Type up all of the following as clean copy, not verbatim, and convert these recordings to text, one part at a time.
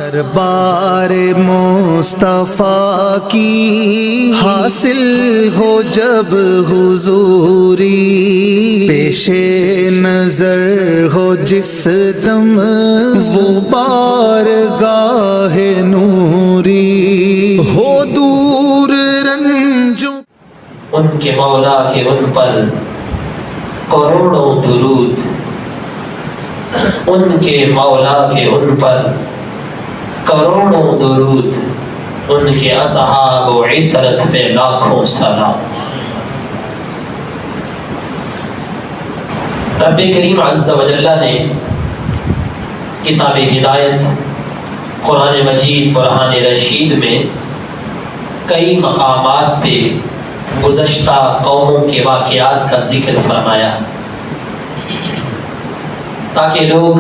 دربار مصطفیٰ کی حاصل ہو جب حضوری، پیش نظر ہو جس دم وہ بارگاہ نوری، ہو دور رنجوں ان کے مولا کے ان پر کروڑوں درود، ان کے مولا کے ان پر کروڑوں درود، ان کے اصحاب و عطرت پہ لاکھوں سلام۔ رب کریم عز و جل نے کتاب ہدایت قرآن مجید برہان رشید میں کئی مقامات پہ گزشتہ قوموں کے واقعات کا ذکر فرمایا تاکہ لوگ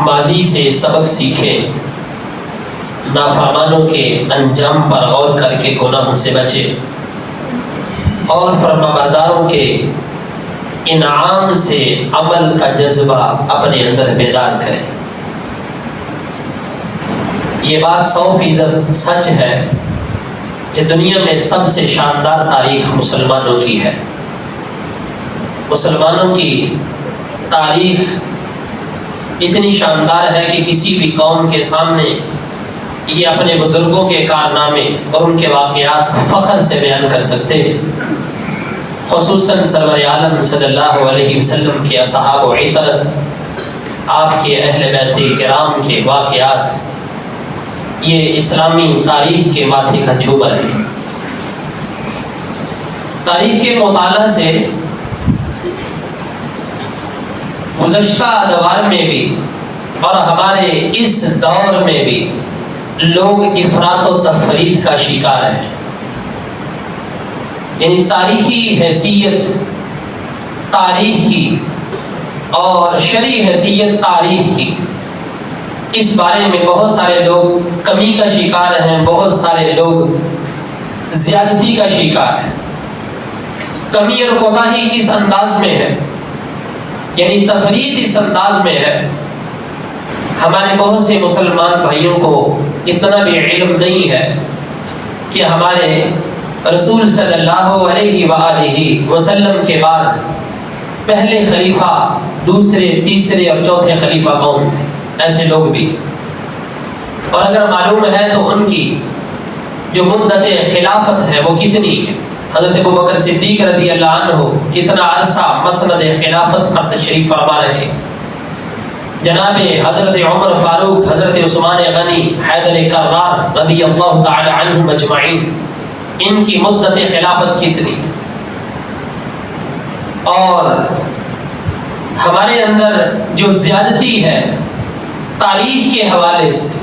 ماضی سے سبق سیکھیں، نافرمانوں کے انجام پر غور کر کے گناہوں سے بچیں اور فرمانبرداروں کے انعام سے عمل کا جذبہ اپنے اندر بیدار کریں۔ یہ بات 100% سچ ہے کہ دنیا میں سب سے شاندار تاریخ مسلمانوں کی ہے۔ مسلمانوں کی تاریخ اتنی شاندار ہے کہ کسی بھی قوم کے سامنے یہ اپنے بزرگوں کے کارنامے اور ان کے واقعات فخر سے بیان کر سکتے ہیں، خصوصاً سرور عالم صلی اللہ علیہ وسلم کے اصحاب و عطرت، آپ کے اہل بیت کرام کے واقعات یہ اسلامی تاریخ کے ماتھے کا جھومر ہے۔ تاریخ کے مطالعہ سے گزشتہ ادوار میں بھی اور ہمارے اس دور میں بھی لوگ افراط و تفرید کا شکار ہیں، یعنی تاریخی حیثیت تاریخ کی اور شرعی حیثیت تاریخ کی، اس بارے میں بہت سارے لوگ کمی کا شکار ہیں، بہت سارے لوگ زیادتی کا شکار ہیں۔ کمی اور کوتاہی کس انداز میں ہے، یعنی تفرید اس انداز میں ہے، ہمارے بہت سے مسلمان بھائیوں کو اتنا بھی علم نہیں ہے کہ ہمارے رسول صلی اللہ علیہ وآلہ وسلم کے بعد پہلے خلیفہ، دوسرے، تیسرے اور چوتھے خلیفہ کون تھے، ایسے لوگ بھی، اور اگر معلوم ہے تو ان کی جو مدت خلافت ہے وہ کتنی ہے۔ حضرت ابوبکر صدیق رضی اللہ عنہ کتنا عرصہ مسند خلافت پر تشریف فرما رہے، جناب حضرت عمر فاروق، حضرت عثمان غنی، حیدر کرار رضی اللہ تعالی عنہم اجمعین، ان کی مدت خلافت کتنی، اور ہمارے اندر جو زیادتی ہے تاریخ کے حوالے سے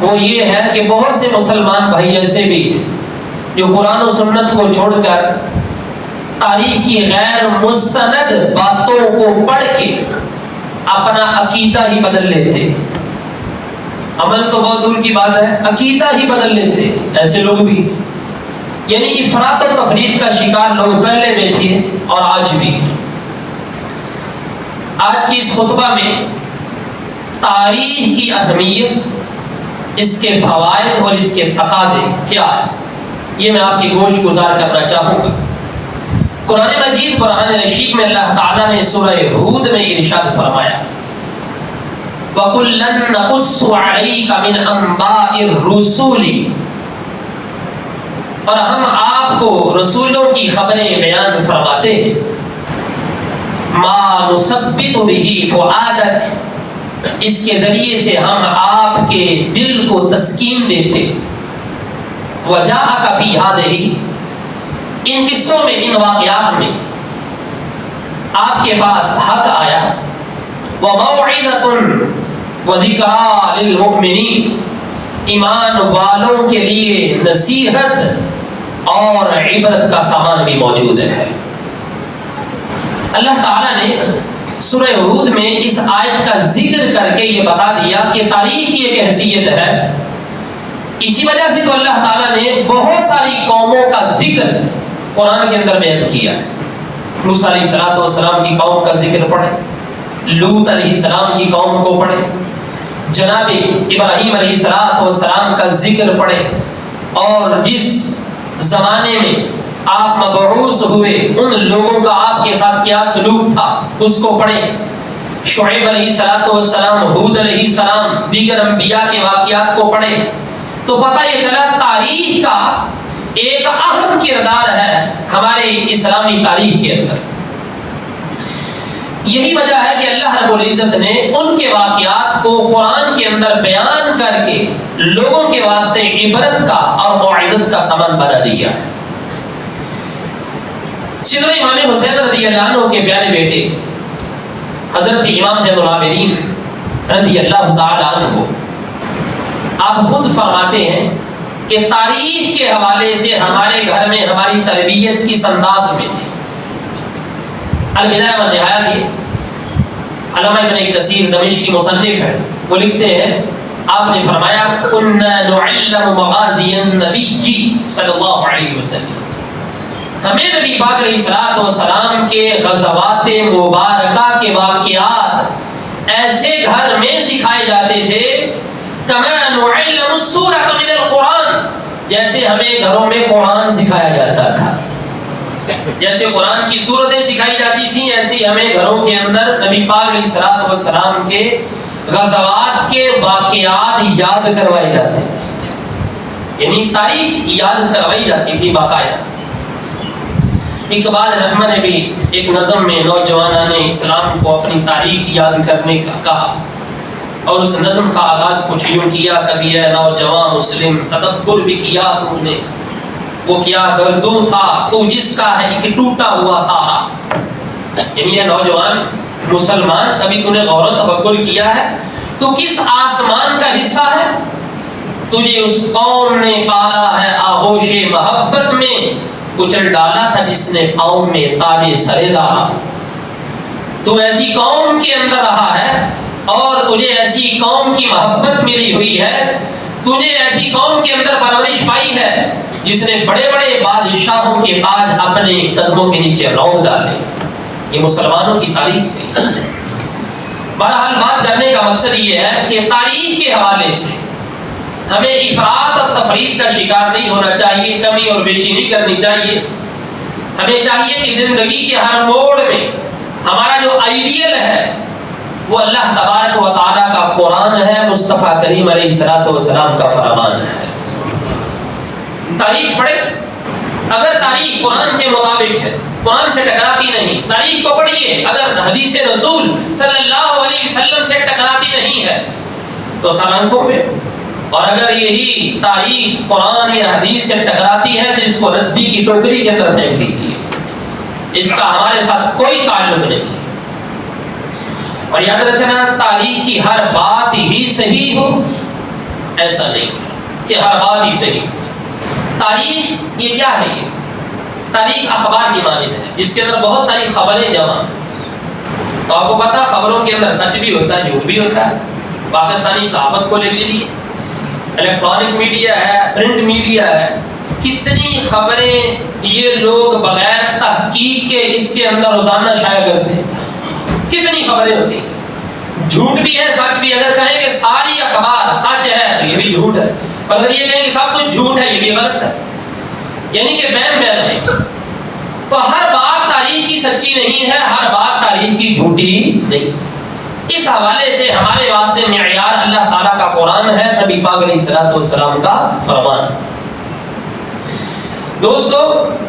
وہ یہ ہے کہ بہت سے مسلمان بھائی ایسے بھی جو قرآن و سنت کو چھوڑ کر تاریخ کی غیر مستند باتوں کو پڑھ کے اپنا عقیدہ ہی بدل لیتے، عمل تو بہت دور کی بات ہے، عقیدہ ہی بدل لیتے، ایسے لوگ بھی، یعنی افراط و تفرید کا شکار لوگ پہلے میں تھے اور آج بھی۔ آج کی اس خطبہ میں تاریخ کی اہمیت، اس کے فوائد اور اس کے تقاضے کیا ہے، یہ میں آپ کی گوش گزار کرنا چاہوں گا۔ قرآن مجید برہان رشید میں اللہ تعالیٰ نے سورہ ہود میں ارشاد فرمایا، وَكُلًّا نَقُصُّ عَلَيْكَ مِنْ أَنْبَاءِ الرُّسُلِ، اور ہم آپ کو رسولوں کی خبریں بیان فرماتے ہیں، مَا نُثَبِّتُ بِهِ فُؤَادَكَ، اس کے ذریعے سے ہم آپ کے دل کو تسکین دیتے، وَجَاءَكَ فِي هَذِهِ، ان قصوں میں، ان واقعات میں آپ کے پاس حق آیا، وَمَوْعِظَةٌ وَذِكْرَىٰ لِلْمُؤْمِنِينَ، ایمان والوں کے لیے نصیحت اور عبرت کا سامان بھی موجود ہے۔ اللہ تعالیٰ نے سورہ ہود میں اس آیت کا ذکر کر کے یہ بتا دیا کہ تاریخ کی ایک حیثیت ہے، اسی وجہ سے تو اللہ تعالیٰ نے بہت ساری قوموں کا ذکر قرآن کے اندر بیان کیا ہے۔ موسیٰ علیہ السلام کی قوم کا ذکر پڑھیں، لوط علیہ السلام کی قوم کو پڑھیں، جناب ابراہیم علیہ السلام کا ذکر پڑھیں، اور جس زمانے میں آپ مبعوث ہوئے ان لوگوں کا آپ کے ساتھ کیا سلوک تھا اس کو پڑھیں۔ شعیب علیہ السلام، ہود علیہ السلام، دیگر انبیاء کے واقعات کو پڑھیں تو پتہ یہ چلا تاریخ کا ایک اہم کردار ہے ہمارے اسلامی تاریخ کے اندر۔ یہی وجہ ہے کہ اللہ رب العزت نے ان کے واقعات کو قرآن کے اندر بیان کر کے لوگوں کے واسطے عبرت کا اور موعظت کا سامان بنا دیا ہے۔ سیدنا امام حسین رضی اللہ عنہ کے پیارے بیٹے حضرت امام زین العابدین رضی اللہ تعالی عنہ آپ خود فرماتے ہیں کہ تاریخ کے حوالے سے ہمارے گھر میں ہماری تربیت کس انداز میں تھی۔ البدایہ والنہایہ کی علامہ ابن کثیر دمشقی مصنف ہے، وہ لکھتے ہیں آپ نے فرمایا كنا نعلم مغازی النبی صلی اللہ علیہ وسلم، ہمیں نبی پاک علیہ السلام کے غزوات مبارکہ کے واقعات ایسے گھر میں سکھائے جاتے تھے كما نعلم السورۃ من القرآن، جیسے ہمیں گھروں میں قرآن سکھایا جاتا تھا۔ جیسے قرآن کی سورتیں سکھائی جاتی تھیں، ایسے ہی ہمیں گھروں کے اندر نبی پاک علیہ السلام کے غزوات کے واقعات یاد کروائے جاتے تھے، یعنی تاریخ یاد کروائی جاتی تھی باقاعدہ۔ اقبال رحمہ نے بھی ایک نظم میں نوجوانان اسلام کو اپنی تاریخ یاد کرنے کا کہا، اور اس نظم کا آغاز کچھ یوں کیا: کبھی اے نوجوان مسلم تدبر بھی کیا تم نے، وہ کیا گردوں تھا تو جس کا ہے ایک ٹوٹا ہوا تارا۔ یعنی یہ نوجوان مسلمان، کبھی تو نے غور و تفکر کیا ہے تو کس آسمان کا حصہ ہے؟ تجھے اس قوم نے پالا ہے آغوش محبت میں، کچل ڈالا تھا جس نے پاؤں میں تاج سرے ڈالا۔ تو ایسی قوم کے اندر رہا ہے اور تجھے ایسی قوم کی محبت ملی ہوئی ہے، تجھے ایسی قوم کے اندر پرورش پائی ہے جس نے بڑے بڑے بادشاہوں کے تاج اپنے قدموں کے نیچے رونق ڈالے۔ یہ مسلمانوں کی تاریخ ہے۔ بہرحال بات کرنے کا مقصد یہ ہے کہ تاریخ کے حوالے سے ہمیں افراط اور تفریط کا شکار نہیں ہونا چاہیے، کمی اور بیشی نہیں کرنی چاہیے۔ ہمیں چاہیے کہ زندگی کے ہر موڑ میں ہمارا جو آئیڈیل ہے وہ اللہ تبارک و تعالیٰ کا قرآن ہے، مصطفیٰ کریم علیہ السلام کا فرمان ہے۔ تاریخ پڑھے، اگر تاریخ قرآن کے مطابق ہے، قرآن سے ٹکراتی نہیں، تاریخ کو پڑھیے، اگر حدیث رسول صلی اللہ علیہ وسلم سے ٹکراتی نہیں ہے تو سالانکوں میں، اور اگر یہی تاریخ قرآن یا حدیث سے ٹکراتی ہے تو اس کو ردی کی ٹوکری کے اندر پھینک دیجیے، اس کا ہمارے ساتھ کوئی تعلق نہیں۔ اور یاد رکھنا، تاریخ کی ہر بات ہی صحیح ہو ایسا نہیں کہ ہر بات ہی صحیح۔ تاریخ یہ کیا ہے؟ یہ تاریخ اخبار کی مانند ہے، اس کے اندر بہت ساری خبریں جمع۔ تو آپ کو پتا خبروں کے اندر سچ بھی ہوتا ہے، جھوٹ بھی ہوتا ہے۔ پاکستانی صحافت کو لے لیجیے، الیکٹرانک میڈیا ہے، پرنٹ میڈیا ہے، کتنی خبریں یہ لوگ بغیر تحقیق کے اس کے اندر روزانہ شائع کرتے ہیں۔ کتنی خبریں ہوتی ہیں، جھوٹ بھی ہے سچ بھی۔ اگر کہیں کہ ساری اخبار سچ ہے تو یہ بھی جھوٹ ہے، اور اگر یہ کہیں کہ سب کچھ جھوٹ ہے یہ بھی غلط ہے، یعنی کہ بہم بہم ہے۔ تو ہر بات تاریخ کی سچی نہیں ہے، ہر بات تاریخ کی جھوٹی نہیں۔ اس حوالے سے ہمارے واسطے معیار اللہ تعالیٰ کا قرآن ہے، نبی پاک علیہ السلام کا فرمان۔ دوستو،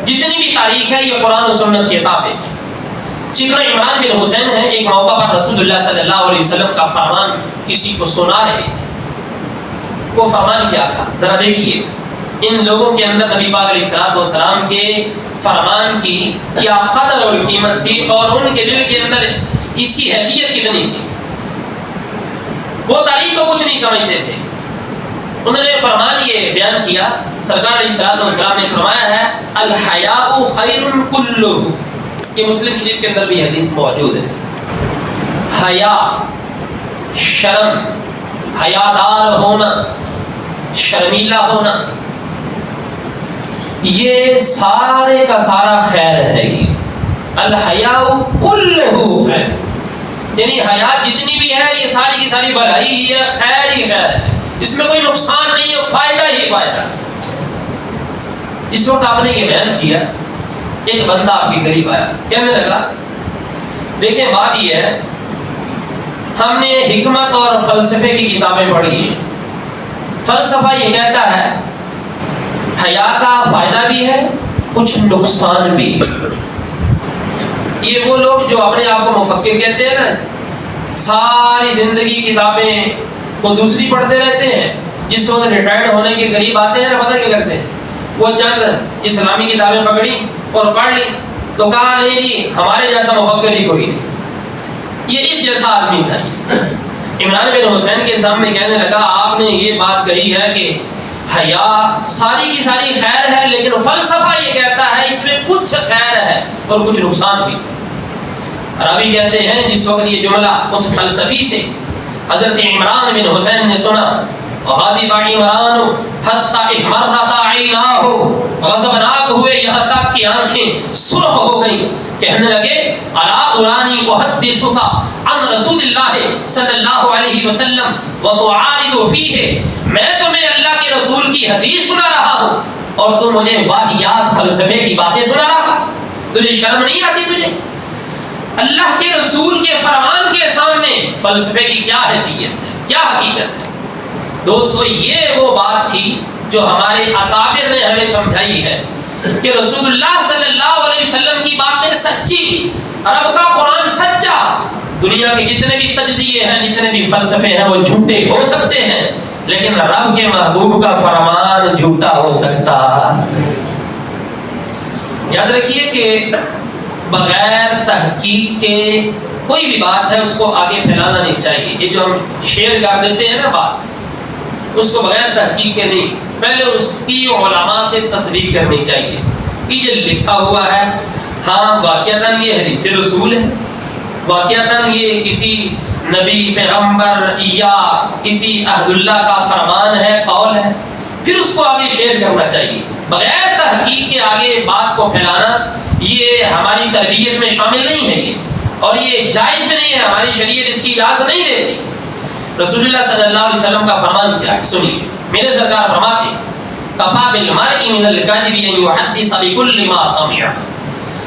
جتنی بھی تاریخ ہے یہ قرآن و سنت کے تابع ہے۔ سیدنا عمران بن حسین ہیں، ایک موقع پر رسول اللہ صلی اللہ علیہ وسلم کا فرمان کسی کو سنا رہے تھے۔ وہ فرمان کیا تھا ذرا دیکھیے، ان لوگوں کے اندر نبی پاک علیہ السلام کے فرمان کی کیا قدر اور قیمت تھی، اور ان کے دل کے اندر اس کی حیثیت کتنی تھی۔ وہ تاریخ کو کچھ نہیں سمجھتے تھے۔ انہوں نے فرمان یہ بیان کیا، سرکار علیہ السلام نے فرمایا ہے الحیاء خیر کلہ، یہ مسلم شریف کے اندر بھی حدیث موجود ہے۔ حیا، شرم، حیادار ہونا، شرمیلا ہونا، یہ سارے کا سارا خیر ہے۔ یہ الحیاء کلہ خیر، یعنی حیات جتنی بھی ہے یہ ساری کی ساری بھلائی ہی ہے، خیر ہی خیر ہے، اس میں کوئی نقصان نہیں ہے، فائدہ ہی فائدہ۔ جس وقت آپ نے یہ بیان کیا ایک بندہ آپ کے قریب آیا، کہنے لگا دیکھیں بات یہ ہے ہم نے حکمت اور فلسفے کی کتابیں پڑھی ہیں، فلسفہ یہ کہتا ہے حیا کا فائدہ بھی ہے کچھ نقصان بھی۔ یہ وہ لوگ جو اپنے آپ کو مفکر کہتے ہیں نا، ساری زندگی کتابیں وہ دوسری پڑھتے رہتے ہیں، جس وقت ریٹائرڈ ہونے کے قریب آتے ہیں نا، پتہ کیا کرتے ہیں، وہ چند اسلامی کتابیں پکڑی اور پڑھ لی تو کہا نہیں جی ہمارے جیسا مفکر ہی کوئی نہیں، یہ اس جیسا آدمی تھا۔ عمران بن حسین کے سامنے کہنے لگا آپ نے یہ بات کہی ہے کہ حیا ساری کی ساری خیر ہے، لیکن فلسفہ یہ کہتا ہے اس میں کچھ خیر ہے اور کچھ نقصان بھی۔ راوی کہتے ہیں جس وقت یہ جملہ اس فلسفی سے حضرت عمران بن حسین نے سنا، غاضب عمران حتی احمرت عیناہ، غضبناک ہوئے یہاں تک کہ آنکھیں سرخ ہو گئیں، کہنے لگے الا ارانی احدثک عن رسول اللہ صلی اللہ علیہ وسلم وتعارض فیہ، میں تمہیں اللہ کے رسول کی حدیث سنا رہا ہوں اور تم مجھے واہیات فلسفے کی باتیں سنا رہا، تجھے شرم نہیں آتی؟ تجھے اللہ کے رسول کے فرمان کے سامنے فلسفے کی کیا حیثیت ہے، کیا حقیقت ہے؟ دوستو یہ وہ بات تھی جو ہمارے اکابر نے ہمیں سمجھائی ہے کہ رسول اللہ صلی اللہ علیہ وسلم کی باتیں سچی، رب کا قرآن سچا، دنیا کے جتنے بھی تجزیے ہیں جتنے بھی فلسفے ہیں وہ جھوٹے ہو سکتے ہیں، لیکن رب کے محبوب کا فرمان جھوٹا ہو سکتا۔ یاد رکھیے کہ بغیر تحقیق کے کوئی بھی بات ہے اس کو آگے پھیلانا نہیں چاہیے۔ یہ جو ہم شیئر کر دیتے ہیں نا بات، اس کو بغیر تحقیق کے نہیں، پہلے اس کی علماء سے تصدیق کرنی چاہیے کہ یہ لکھا ہوا ہے، ہاں واقعتاً یہ حدیث رسول ہے، واقعتاً یہ کسی نبی پیغمبر یا کسی عہد اللہ کا فرمان ہے، قول ہے، پھر اس کو آگے شیئر کرنا چاہیے۔ بغیر تحقیق کے آگے بات کو پھیلانا یہ ہماری تربیت میں شامل نہیں ہے، یہ اور یہ جائز بھی نہیں ہے، ہماری شریعت اس کی اجازت نہیں دیتی۔ رسول اللہ صلی اللہ علیہ وسلم کا فرمان کیا ہے سنیے، میرے سرکار فرماتے کفا بالمرء من الکذب ان یحدث بکل ما سمع،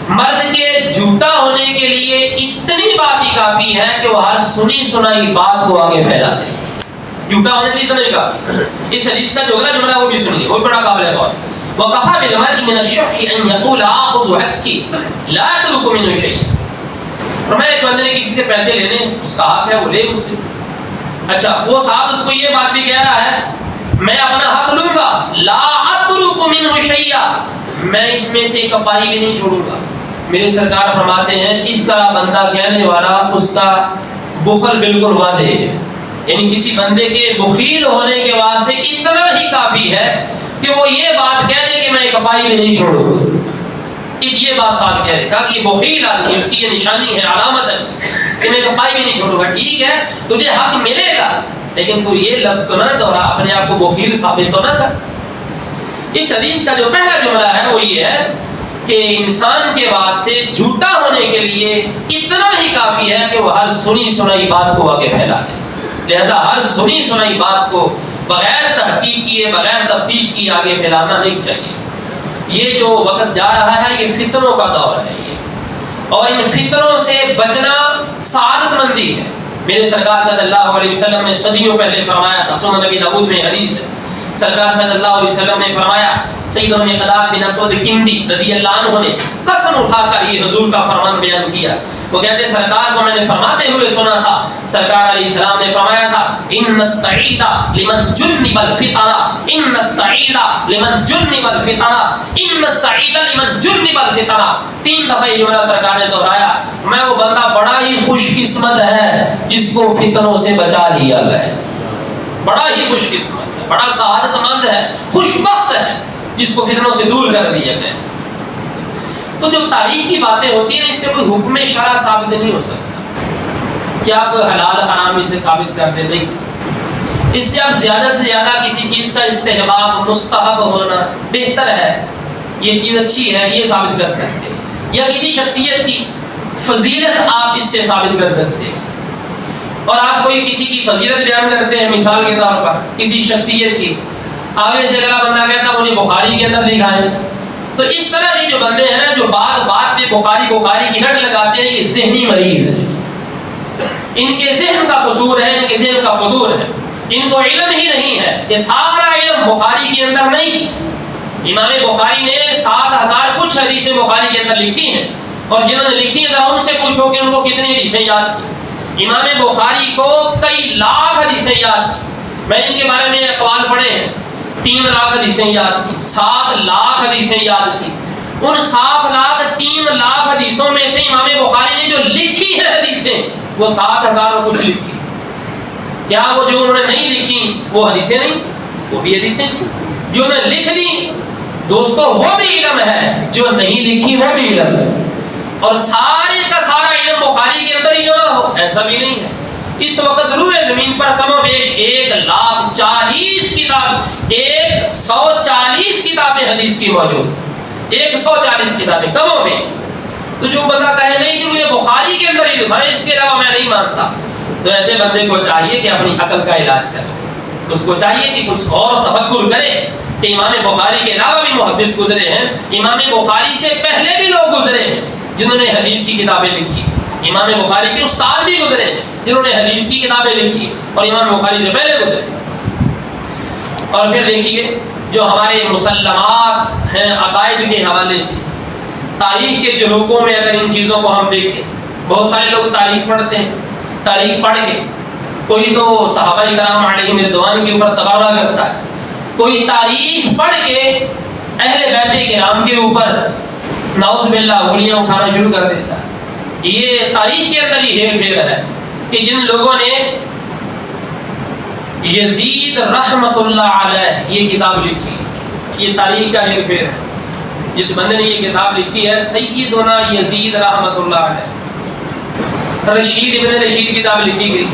مرد کے جھوٹا ہونے کے لیے اتنی بات ہی کافی ہے کہ وہ ہر سنی سنائی بات کو آگے پھیلا دے، جھوٹا ہونے کے لیے اتنا ہی کافی۔ اس حدیث کا جو اگلا جملہ وہ بھی سنیے، وہ بڑا قابل غور، وَكَفَى بِالْمَرْءِ مِنَ الشُّحِّ أَنْ يَقُولَ آخُذُ حَقِّي لَا أَتْرُكُ مِنْهُ شَيْئًا۔ فرمایا ایک بندے نے کسی سے پیسے لینے، اس کا حق ہے وہ لے اس سے، اچھا وہ ساتھ اس کو یہ بات بھی کہہ رہا ہے میں اپنا حق لوں گا، لا اترک منہ شیئا، میں اس میں سے کپائی بھی نہیں چھوڑوں گا۔ میرے سرکار فرماتے ہیں اس طرح بندہ کہنے والا اس کا بخل بالکل واضح ہے، یعنی کسی بندے کے بخیل ہونے کے واسطے اتنا ہی کافی ہے کہ وہ یہ بات کہہ دے کہ میں کپائی بھی نہیں چھوڑوں گا، یہ بات ساتھ کہہ دے کہا کہ یہ بخیل آدمی، اس کی یہ نشانی ہے، علامت ہے اس کہ میں کپائی بھی نہیں چھوڑوں گا۔ ٹھیک ہے تجھے حق ملے گا، لیکن تو یہ لفظ تو نہ دوہرا، اپنے آپ کو بخیل ثابت تو نہ کر۔ اس حدیث کا جو پہلا جملہ ہے وہ یہ ہے کہ انسان کے واسطے جھوٹا ہونے کے لیے اتنا ہی کافی ہے کہ وہ ہر سنی سنائی بات کو آگے پھیلا دے، لہذا ہر سنی سنائی بات کو بغیر تحقیق کیے بغیر تفتیش کیے آگے پھیلانا نہیں چاہیے۔ یہ جو وقت جا رہا ہے یہ فتنوں کا دور ہے، یہ اور ان فتنوں سے بچنا سعادت مندی ہے۔ میرے سرکار صلی اللہ علیہ وسلم نے صدیوں پہلے فرمایا تھا، سنن نبی داؤد میں حدیث ہے، سرکار صلی اللہ علیہ وسلم نے فرمایا، سیدنا مقداد بن اسود کندی رضی اللہ عنہ نے قسم اٹھا کر یہ حضور کا فرمان بیان کیا، وہ کہتے سرکار کو میں نے فرماتے ہوئے سنا تھا، سرکار علیہ السلام نے فرمایا تھا ان السعید لمن جنب الفتنہ، ان السعید لمن جنب الفتنہ، ان السعید لمن جنب الفتنہ، 3 دفعہ یہ جملہ سرکار نے دہرایا، میں وہ بندہ بڑا ہی خوش قسمت ہے جس کو فتنوں سے بچا لیا گیا، بڑا ہی خوش قسمت ہے، بڑا سعادت مند ہے، خوش بخت ہے جس کو فتنوں سے دور کر دیا گیا۔ تو جو تاریخ کی باتیں ہوتی ہیں اس سے کوئی حکم شرع ثابت نہیں ہو سکتا کہ آپ حلال حرام اسے ثابت کر دیں، نہیں، اس سے آپ زیادہ سے زیادہ کسی چیز کا استحباب مستحب ہونا بہتر ہے، یہ چیز اچھی ہے یہ ثابت کر سکتے ہیں، یا کسی شخصیت کی فضیلت آپ اس سے ثابت کر سکتے ہیں، اور آپ کوئی کسی کی فضیلت بیان کرتے ہیں مثال کے طور پر کسی شخصیت کی، آگے سے اگلا بندہ کہتا مجھے بخاری کے اندر لکھا ہے. تو اس طرح کے جو بندے ہیں نا جو بات بات پہ بخاری کی رٹ لگاتے ہیں، یہ ذہنی مریض ہیں. ان کے ذہن کا قصور ہے، ان کے ذہن کا فضول ہے، ان کو علم ہی نہیں ہے. یہ سارا علم بخاری کے اندر نہیں. امام بخاری نے 7000 کچھ حدیثیں بخاری کے اندر لکھی ہیں، اور جنہوں نے لکھی ہیں ان سے پوچھو کہ ان کو کتنی حدیثیں یاد تھیں. امام بخاری کو کئی لاکھ حدیثیں یاد تھیں. میں ان کے بارے میں اقوال پڑھے ہیں. 3 لاکھ حدیثیں یاد تھیں، 7 لاکھ حدیثیں یاد تھیں. ان 7 لاکھ 3 لاکھ حدیثوں میں سے امام بخاری نے جو لکھی ہے حدیثیں وہ 7000 اور کچھ لکھی. کیا وہ جو انہوں نے نہیں لکھی وہ حدیثیں نہیں تھیں؟ وہ بھی حدیثیں تھیں. جو انہوں نے لکھ دی دوستو وہ بھی علم ہے، جو نہیں لکھی وہ بھی علم ہے. اور سارے کا سارا علم بخاری کے اندر ہی جمع ہو ایسا بھی نہیں ہے. اس وقت روئے زمین پر کم و بیش 140 کتاب 140 کتابیں حدیث کی موجود، 140 کتابیں کم و بیش. تو جو بندہ کہے نہیں کہ مجھے بخاری کے اندر ہی لکھا ہے اس کے علاوہ میں نہیں مانتا، تو ایسے بندے کو چاہیے کہ اپنی عقل کا علاج کرے. اس کو چاہیے کہ کچھ اور تفکر کرے کہ امام بخاری کے علاوہ بھی محدث گزرے ہیں. امام بخاری سے پہلے بھی لوگ گزرے ہیں جنہوں نے حدیث کی کتابیں لکھی. امام بخاری کے استاد بھی گزرے ہیں جنہوں نے حدیث کی کتابیں لکھی اور امام بخاری سے پہلے گزرے. اور پھر دیکھیے جو ہمارے مسلمات ہیں عقائد کے حوالے سے، تاریخ کے جلوکوں میں اگر ان چیزوں کو ہم دیکھیں، بہت سارے لوگ تاریخ پڑھتے ہیں. تاریخ پڑھ کے کوئی تو صحابہ کرام علیہم رضوان کے اوپر تبرہ کرتا ہے، کوئی تاریخ پڑھ کے اہل بیت کرام کے اوپر نعوذ باللہ انگلیاں اٹھانا شروع کر دیتا ہے. یہ تاریخ کے اندر ہی ہیر پھیر ہے کہ جن لوگوں نے یزید رحمت اللہ علیہ یہ کتاب لکھی، یہ تاریخ کا ہیر پھیر ہے. جس بندے نے یہ کتاب لکھی ہے سیدنا یزید رحمت اللہ علیہ، رشید ابن رشید کی کتاب لکھی گئی،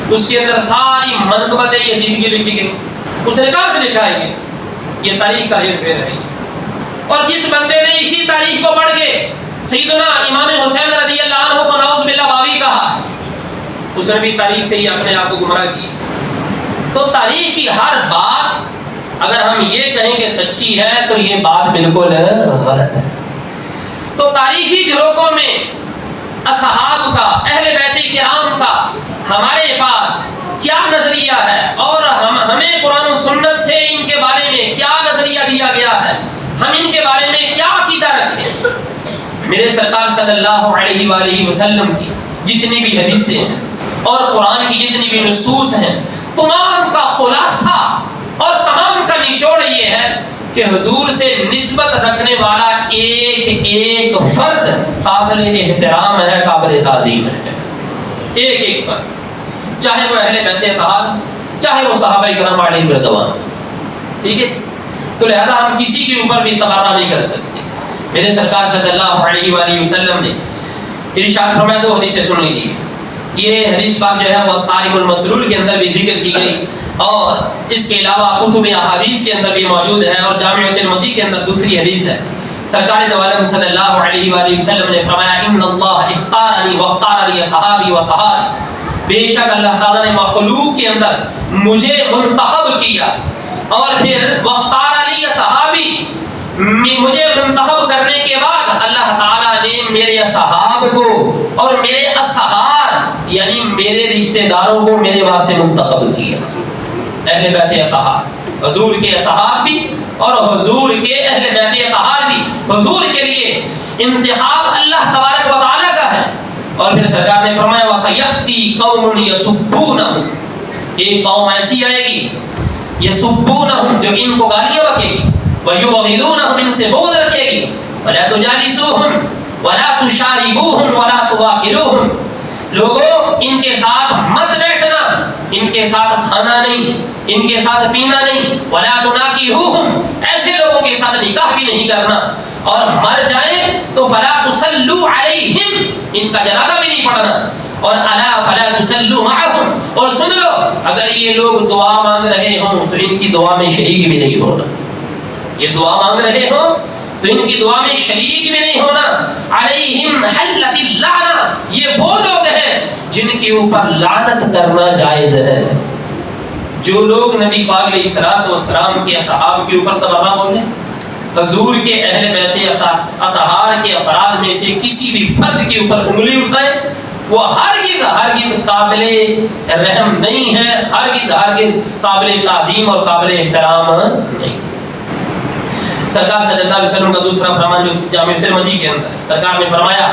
اس کے اندر ساری منقبت یزید کی لکھی گئی. اس نے کہاں سے لکھا ہے یہ تاریخ کا ہیر پھیر ہے. اور جس بندے نے اسی تاریخ کو پڑھ کے سیدنا امام حسین رضی اللہ عنہ کو نعوذ باللہ باغی کہا، اس نے بھی تاریخ سے ہی اپنے آپ کو گمراہ کیا. تو تاریخ کی ہر بات اگر ہم یہ کہیں کہ سچی ہے تو یہ بات بالکل غلط ہے. تو تاریخی جھروکوں میں اصحاب کا، اہل بیت کرام کا ہمارے پاس کیا نظریہ ہے اور ہمیں قرآن و سنت سے ان کے بارے میں کیا نظریہ دیا گیا ہے، ہم ان کے بارے میں کیا عقیدہ رکھیں. میرے سرکار صلی اللہ علیہ وآلہ وسلم کی جتنی بھی حدیثیں ہیں اور قرآن کی جتنی بھی نصوص ہیں، تمام کا خلاصہ اور تمام کا نچوڑ یہ ہے کہ حضور سے نسبت رکھنے والا ایک ایک فرد قابل احترام ہے، قابل تعظیم ہے. ایک ایک فرد، چاہے وہ اہل بیت اطہار، چاہے وہ صحابہ کرام علیہم رضوان. ٹھیک ہے، تو لہذا ہم کسی کے اوپر بھی تبرہ نہیں کر سکتے. میرے سرکار صلی اللہ علیہ وآلہ وسلم نے ارشاد فرمایا، 2 حدیثیں سن لیجیے. یہ حدیث پاک جو ہے وہ صارم المسلول کے اندر بھی ذکر کی گئی، اور اس کے علاوہ کتب احادیث کے اندر بھی موجود ہے، اور جامع ترمذی کے اندر دوسری حدیث ہے. سرکار دو عالم صلی اللہ علیہ وآلہ وسلم نے فرمایا، ان اللہ اختارنی واختار لی صحابی و صحابی، بے شک اللہ تعالیٰ نے مخلوق کے اندر مجھے منتخب کیا، اور پھر واختار لی صحابی، مجھے منتخب کرنے کے بعد اللہ تعالیٰ نے میرے اصحاب کو اور میرے اصحاب یعنی میرے رشتہ داروں کو میرے واسطے منتخب کیا. اہل بیت اطہار، حضور کے اصحاب بھی اور حضور کے اہل بیت اطہار بھی، حضور کے لیے انتخاب اللہ تبارک و تعالیٰ کا ہے. اور پھر سرکار نے فرمایا، وَسَيَأْتِي قَوْمٌ يَسُبُّونَهُمْ، ایک قوم ایسی آئے گی، یسبونہم جو ان کو گالیاں بکے گی، وَيُبْغِضُونَهُمْ ان سے بغض رکھے گی، وَلَا تُجَالِسُوهُمْ وَلَا تُشَارِبُوهُمْ وَلَا تُوَاكِلُوهُمْ، لوگوں ان کے ساتھ مت بیٹھنا، ان کے ساتھ کھانا نہیں، ان کے ساتھ پینا نہیں، وَلَا تُنَاكِحُوهُمْ ایسے لوگوں کے ساتھ نکاح بھی نہیں کرنا، اور مر جائیں تو فَلَا تُصَلُّوا عَلَيْهِمْ ان کا جنازہ بھی نہیں پڑھنا، اور أَلَا فَلَا تُصَلُّوا مَعَهُمْ اور سن لو اگر یہ لوگ دعا مانگ رہے ہوں تو ان کی دعا میں شریک بھی نہیں ہونا. یہ دعا مانگ رہے ہوں تو ان کی دعا میں شریک بھی نہیں ہونا. علیہم حلت اللعنہ، یہ وہ لوگ ہیں جن کے اوپر لعنت کرنا جائز ہے. جو لوگ نبی پاک علیہ الصلوۃ والسلام کے اصحاب کے اوپر تبرہ بولیں، حضور کے اہل بیت اطہار کے افراد میں سے کسی بھی فرد کے اوپر انگلی اٹھائیں، وہ ہرگز قابل رحم نہیں ہے، ہرگز قابل تعظیم اور قابل احترام نہیں. سرکار صلی اللہ علیہ وسلم کا دوسرا فرمان جو جامع ترمذی کے اندر ہے، سرکار نے فرمایا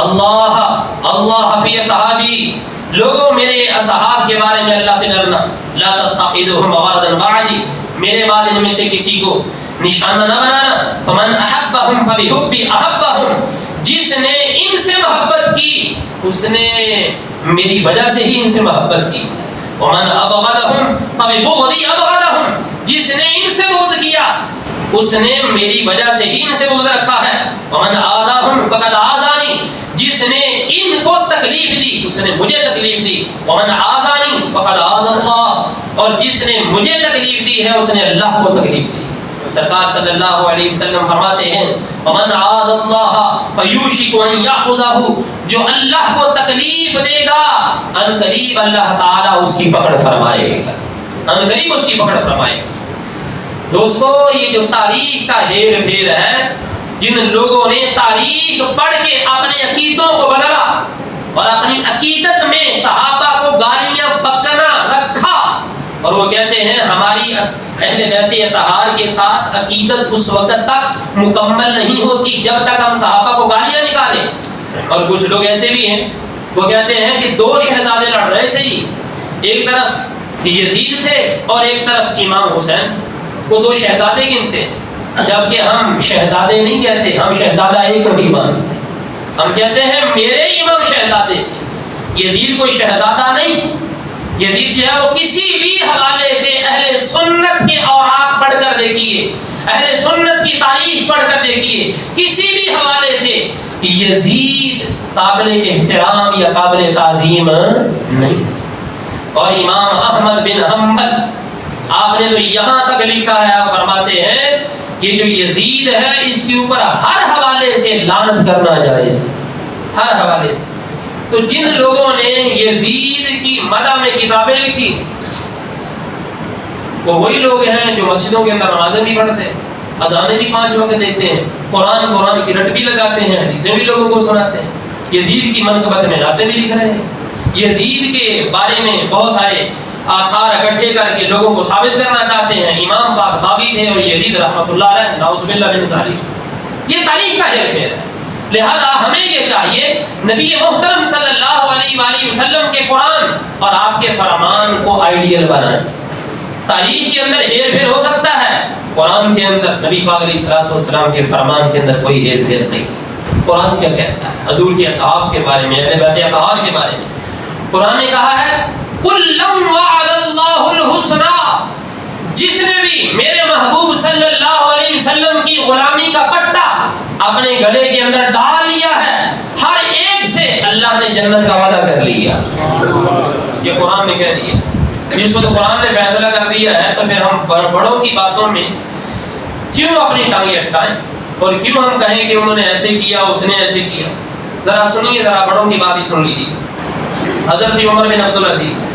اللہ فی اصحابی، لوگوں میرے اصحاب کے بارے میں اللہ سے ڈرنا. لا تتخذوهم غرضا بعدی، میرے بعد ان میں سے کسی کو نشانہ نہ بنانا. فمن احبهم فبحبی احبهم، جس نے ان سے محبت کی اس نے میری وجہ سے ہی ان سے محبت کی. ومن ابغضهم فببغضی ابغضهم، جس نے ان سے بغض کیا اس نے میری وجہ سے ہی ان سے بغض رکھا ہے. ومن آذاهم فقد آذانی، جس نے ان کو تکلیف دی اس نے مجھے تکلیف دی. ومن آذانی فقد آذى اللہ، اور جس نے مجھے تکلیف دی ہے اس نے اللہ کو تکلیف دی. سرکار صلی اللہ علیہ وسلم فرماتے ہیں ومن عاد اللہ فیوشک ان یاخذہ، جو اللہ کو تکلیف دے گا ان قریب اللہ تعالی اس کی پکڑ فرمائے گا، ان قریب اس کی پکڑ فرمائے گا. دوستو یہ جو تاریخ کا ہیر پھیر ہے، جن لوگوں نے تاریخ پڑھ کے اپنے عقیدوں کو بدلا اور اپنی عقیدت میں صحابہ کو گالیاں بکنا رکھا، اور وہ کہتے ہیں ہماری اہل بیت اطہار کے ساتھ عقیدت اس وقت تک مکمل نہیں ہوتی جب تک ہم صحابہ کو گالیاں نکالیں. اور کچھ لوگ ایسے بھی ہیں وہ کہتے ہیں کہ دو شہزادے لڑ رہے تھے، ایک طرف یزید تھے اور ایک طرف امام حسین، وہ دو شہزادے گنتے ہیں، جبکہ ہم شہزادے نہیں کہتے، ہم شہزادہ ایک کو ہی مانتے. ہم کہتے ہیں میرے امام شہزادے تھے، یزید کوئی شہزادہ نہیں. یزید جو ہے وہ کسی بھی حوالے سے اہل سنت کے اوراق پڑھ کر دیکھیے، اہل سنت کی تاریخ پڑھ کر دیکھیے، کسی بھی حوالے سے یزید قابل احترام یا قابل تعظیم نہیں. اور امام احمد بن حنبل آپ نے تو یہاں تک لکھا ہے، آپ فرماتے ہیں یہ جو یزید ہے اس کے اوپر ہر حوالے سے لعنت کرنا جائز، ہر حوالے سے. تو جن لوگوں نے یزید کی مدح میں کتابیں لکھی وہ وہی لوگ ہیں جو مسجدوں کے اندر نمازیں بھی پڑھتے ہیں، اذانیں بھی 5 وقت دیتے ہیں، قرآن کی رٹ بھی لگاتے ہیں، حدیثیں بھی لوگوں کو سناتے ہیں، یزید کی منقبت میں نعتیں بھی لکھ رہے ہیں. یزید کے بارے میں بہت سارے آثار اکٹھے کر کے لوگوں کو ثابت کرنا چاہتے ہیں. امام پاک باغی تھے اور یزید رحمۃ اللہ علیہ، نعوذ باللہ من تاریخ. یہ تاریخ کا ہیر پھیر ہے. لہذا ہمیں یہ چاہیے نبی محترم صلی اللہ علیہ وآلہ وسلم کے قرآن اور آپ کے فرمان کو آئیڈیل بنائیں. تاریخ کے اندر ہیر پھیر ہو سکتا ہے، قرآن کے اندر نبی پاک علیہ الصلوۃ والسلام کے فرمان کے اندر کوئی ہیر پھیر نہیں. قرآن کیا کہتا ہے حضور کے اصحاب کے بارے میں، اہل بیت اطہار کے بارے میں؟ قرآن نے کہا ہے قُلْ لَوْ وَعَدَ اللَّهُ الْحُسْنَى، جس نے بھی میرے محبوب صلی اللہ علیہ وسلم کی غلامی کا پٹا اپنے گلے کے اندر ڈال لیا ہے، ہر ایک سے اللہ نے جنت کا وعدہ کر لیا. یہ قرآن نے کہہ دیا. جس وقت قرآن نے فیصلہ کر دیا ہے تو پھر ہم بڑوں کی باتوں میں کیوں اپنی ٹانگیں اٹکائیں اور کیوں ہم کہیں کہ انہوں نے ایسے کیا اس نے ایسے کیا. ذرا سنیے، ذرا بڑوں کی بات ہی سن لیجیے. حضرت عمر بن عبدالعزیز،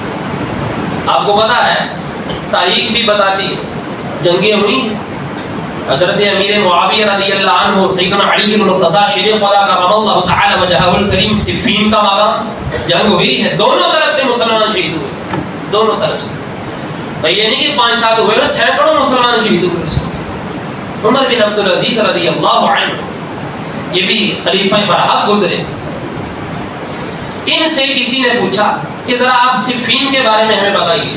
آپ کو پتا ہے تاریخ بھی بتاتی ہے جنگیں ہوئی. حضرت امیر معاویہ رضی اللہ عنہ، سیدنا علی المرتضیٰ شیر خدا کرم اللہ تعالی وجہہ الکریم، صفین کا مقام جنگ ہوئی ہے، دونوں طرف سے مسلمان شہید ہوئے، دونوں طرف سے. بھائی یہ نہیں کہ 5-7 ہوئے، بس سینکڑوں مسلمان شہید ہوئے. عمر بن عبدالعزیز رضی اللہ عنہ یہ بھی خلیفہ برحق گزرے. ان سے کسی نے پوچھا کہ ذرا آپ صفین کے بارے میں ہمیں بتائیے.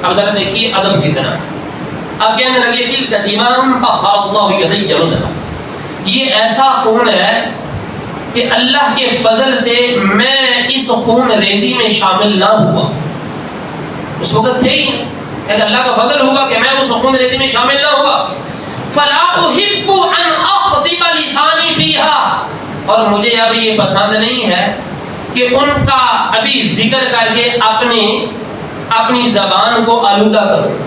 اب ذرا دیکھیے ادب کتنا. اب کہنے لگے تلک دماء طہر اللہ یدی منہا، یہ ایسا خون ہے کہ اللہ کے فضل سے میں اس خون ریزی میں شامل نہ ہوا. اس وقت تھے ہی کہ اللہ کا فضل ہوا کہ میں اس خون ریزی میں شامل نہ ہوا. فلا احب ان اخضب لسانی فیہا، اور مجھے اب یہ پسند نہیں ہے کہ ان کا ابھی ذکر کر کے اپنی زبان کو آلودہ کروں.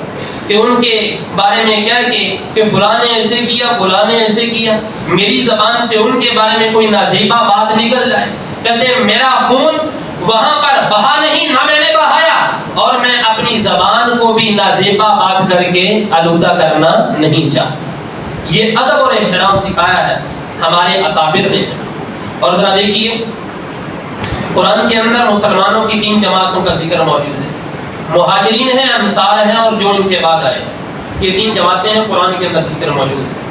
کہ ان کے بارے میں کیا کہ فلاں نے ایسے کیا، فلاں نے ایسے کیا، میری زبان سے ان کے بارے میں کوئی نازیبہ بات نکل جائے، کہتے ہیں میرا خون وہاں پر بہا نہیں، نہ میں نے بہایا، اور میں اپنی زبان کو بھی نازیبہ بات کر کے آلودہ کرنا نہیں چاہتا۔ یہ ادب اور احترام سکھایا ہے ہمارے اکابر نے۔ اور ذرا دیکھیے قرآن کے اندر مسلمانوں کی 3 جماعتوں کا ذکر موجود ہے، مہاجرین ہیں، انصار ہیں، اور جو ان کے بعد آئے۔ یہ 3 جماعتیں ہیں قرآن کے اندر ذکر موجود ہے۔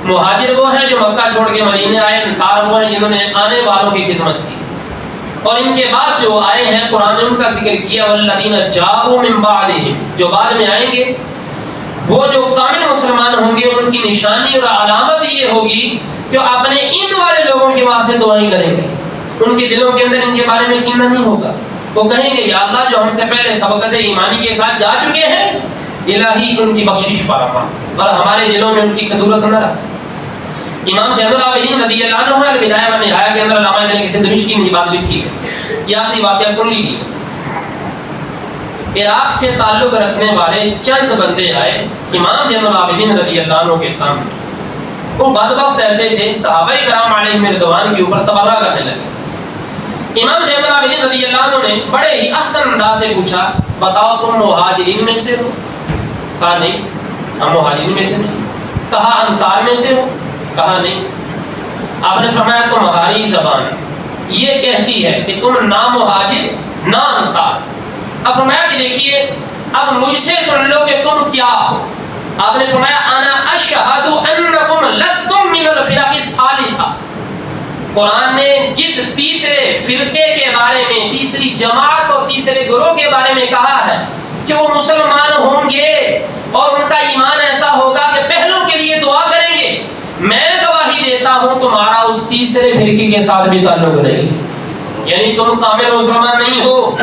مہاجر وہ ہیں جو مکہ چھوڑ کے مدینے آئے، انصار وہ ہیں جنہوں نے آنے والوں کی خدمت کی، اور ان کے بعد جو آئے ہیں قرآن نے ان کا ذکر کیا، والذین جاءوا من بعدہم، جو بعد میں آئیں گے وہ جو کامل مسلمان ہوں گے، ان کی نشانی اور علامت یہ ہوگی کہ اپنے ان والے لوگوں کے واسطے دعائیں کریں گے، ان کے دلوں کے اندر ان کے بارے میں کینہ نہیں ہوگا، وہ کہیں گے یا اللہ جو ہم سے پہلے سبقت ایمانی کے ساتھ جا چکے ہیں، الہی ان کی بخشش فرما اور ہمارے دلوں میں ان کی خطورت نہ رکھ۔ امام زین العابدین رضی اللہ عنہ البدایہ و النہایہ کے اندر علامہ ابن کثیر دمشقی نے یہ بات لکھی ہے، یہ آخری واقعہ سن لیجیے۔ عراق سے تعلق رکھنے والے چند بندے آئے امام زین العابدین رضی اللہ عنہ کے سامنے، وہ بدبخت ایسے تھے، صحابہ کرام علیہم رضوان کے اوپر تبرہ کرنے لگے۔ امام زین العابدین رضی اللہ عنہ نے بڑے ہی احسن انداز سے پوچھا، بتاؤ تم مہاجرین میں سے ہو؟ کہا نہیں، ہم مہاجرین میں سے نہیں۔ کہا انصار میں سے ہو؟ کہا نہیں۔ آپ نے فرمایا تمہاری زبان یہ کہتی ہے کہ تم نہ مہاجر نہ انصار۔ اب فرمایا کہ دیکھیے اب مجھ سے سن لو کہ تم کیا ہو۔ آپ نے فرمایا انا اشہد انکم لستم من الفرق الثالثہ۔ قرآن نے جس تیسرے فرقے کے بارے میں، تیسری جماعت اور تیسرے گروہ کے بارے میں کہا ہے کہ وہ مسلمان ہوں گے اور ان کا ایمان ایسا ہوگا کہ پہلوں کے لیے دعا کریں گے، میں گواہی دیتا ہوں تمہارا اس تیسرے فرقے کے ساتھ بھی تعلق نہیں، یعنی تم کامل مسلمان نہیں ہو۔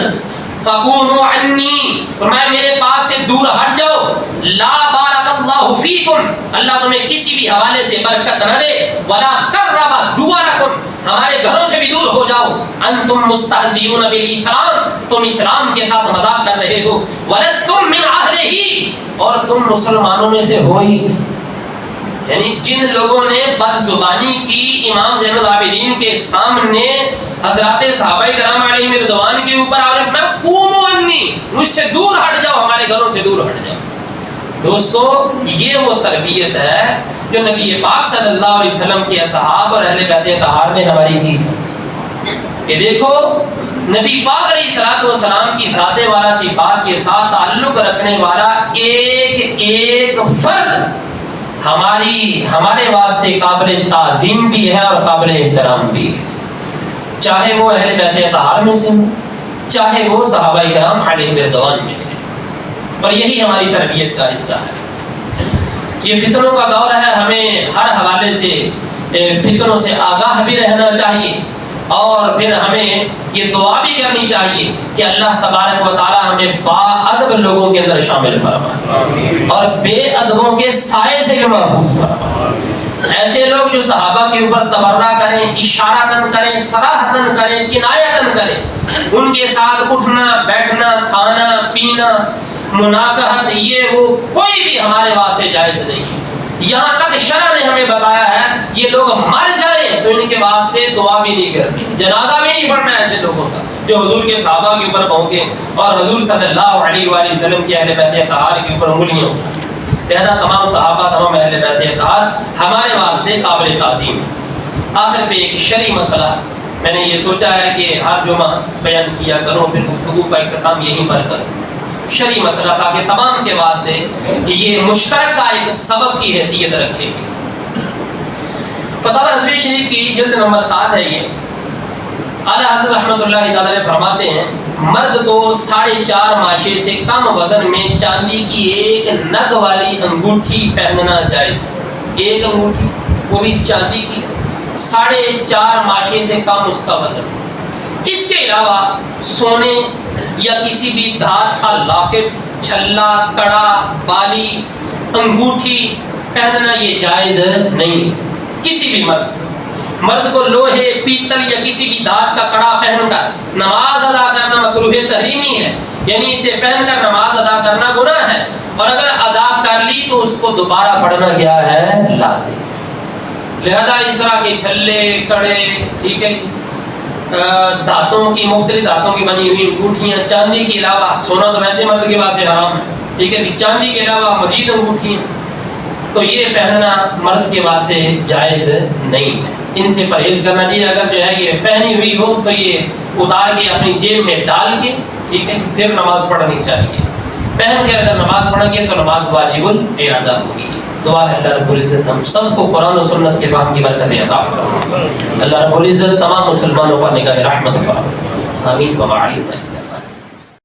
فَقُومُوا عَنِّي، فرمایا میرے پاس سے دور ہٹ جاؤ، لا بارک اللہ فیکم، اللہ تمہیں کسی بھی حوالے سے برکت نہ دے، ولا قرب دورکم، ہمارے گھروں سے بھی دور ہو جاؤ، انتم مستہزئون بالاسلام، تم اسلام کے ساتھ مذاق کر رہے ہو، ولستم من اہلہ، اور تم مسلمانوں میں سے ہو ہی نہیں۔ یعنی جن لوگوں نے بد زبانی کی امام زین العابدین کے سامنے حضرات صحابہ کرام علیہم رضوان کے اوپر، عارف میں قوموا عنی، مجھ سے دور ہٹ جاؤ، ہمارے گھروں سے دور ہٹ جاؤ۔ دوستو یہ وہ تربیت ہے جو نبی پاک صلی اللہ علیہ وسلم کے اصحاب اور اہل بیت اطہار نے ہماری کی، کہ دیکھو نبی پاک علیہ الصلوۃ والسلام کی ذات والا صفات کے ساتھ تعلق رکھنے والا ایک ایک فرد ہمارے واسطے قابل تعظیم بھی ہے اور قابل احترام بھی ہے، چاہے وہ اہل بیت اطہار میں سے ہو، چاہے وہ صحابہ کرام علیہم رضوان میں سے، اور یہی ہماری تربیت کا حصہ ہے۔ یہ فتنوں کا دور ہے، ہمیں ہر حوالے سے فتنوں سے آگاہ بھی رہنا چاہیے، اور پھر ہمیں یہ دعا بھی کرنی چاہیے کہ اللہ تبارک و تعالی ہمیں با ادب لوگوں کے اندر شامل فرمائے اور بے ادبوں کے سائے سے محفوظ فرمائے۔ ایسے لوگ جو صحابہ کے اوپر تبرہ کریں، اشارتاً کریں، صراحتاً کریں، کنایتاً کریں، ان کے ساتھ اٹھنا بیٹھنا، کھانا پینا، مناقحت، یہ وہ کوئی بھی ہمارے واسطے جائز نہیں ہے۔ یہاں تک شرع نے ہمیں بتایا ہے یہ لوگ مر جائیں تو ان کے واسطے دعا بھی نہیں کرتی، جنازہ بھی نہیں پڑھنا ایسے لوگوں کا جو حضور کے صحابہ کے اوپر بھونکے اور حضور صلی اللہ علیہ وآلہ وسلم کے اہل بیت اطہار کے اوپر انگلیاں اٹھائیں۔ لہذا تمام صحابہ، تمام اہل بیت اطہار ہمارے واسطے قابل تعظیم ہے۔ آخر پہ ایک شرعی مسئلہ میں نے یہ سوچا ہے کہ ہر جمعہ بیان کیا کروں، پھر گفتگو کا اختتام یہیں پر کروں، شرعی مسئلہ تاکہ تمام کے واسطے یہ مشترکہ ایک سبق کی حیثیت رکھے گی۔ فتاوی رضوی شریف کی جلد نمبر 7 ہے یہ۔ اعلیٰ حضرت رحمۃ اللہ تعالی فرماتے ہیں مرد کو 4.5 ماشے سے کم وزن میں چاندی کی ایک نگ والی انگوٹھی پہننا جائز ہے۔ ایک انگوٹھی، وہ بھی چاندی کی، 4.5 ماشے سے کم اس کا وزن۔ اس کے علاوہ سونے یا کسی بھی دھات کا لاکٹ، چھلا، کڑا، بالی، انگوٹھی پہننا یہ جائز نہیں ہے۔ کسی بھی مرد کو لوہے، پیتل یا کسی بھی دھات کا کڑا پہن کر نماز ادا کرنا مکروہ تحریمی ہے، یعنی اسے پہن کر نماز ادا کرنا گناہ ہے۔ اور اگر ادا کر لی تو اس کو دوبارہ پڑھنا کیا ہے؟ لازم. لہذا اس طرح کے چھلے کڑے، ٹھیک ہے، دھاتوں کی، مختلف دھاتوں کی بنی ہوئی انگوٹھیاں، چاندی کے علاوہ، سونا تو ویسے مرد کے واسطے حرام ہے، ٹھیک ہے، چاندی کے علاوہ مزید انگوٹھیاں، تو یہ پہننا مرد کے واسطے جائز نہیں ہے. ان سے پرہیز کرنا چاہیے. اگر جو ہے یہ پہنی ہوئی ہو تو یہ اتار کے اپنی جیب میں ڈال کے، ٹھیک ہے، پھر نماز پڑھنی چاہیے. پہن کے اگر نماز پڑھیں گے تو نماز واجب الادا ہوگی. دعا ہے اللہ رب العزت ہم سب کو قرآن و سنت کے فہم کی برکتیں عطا فرمائے. اللہ رب العزت تمام مسلمانوں پر نگاہ رحمت فرمائے. آمین و باعث.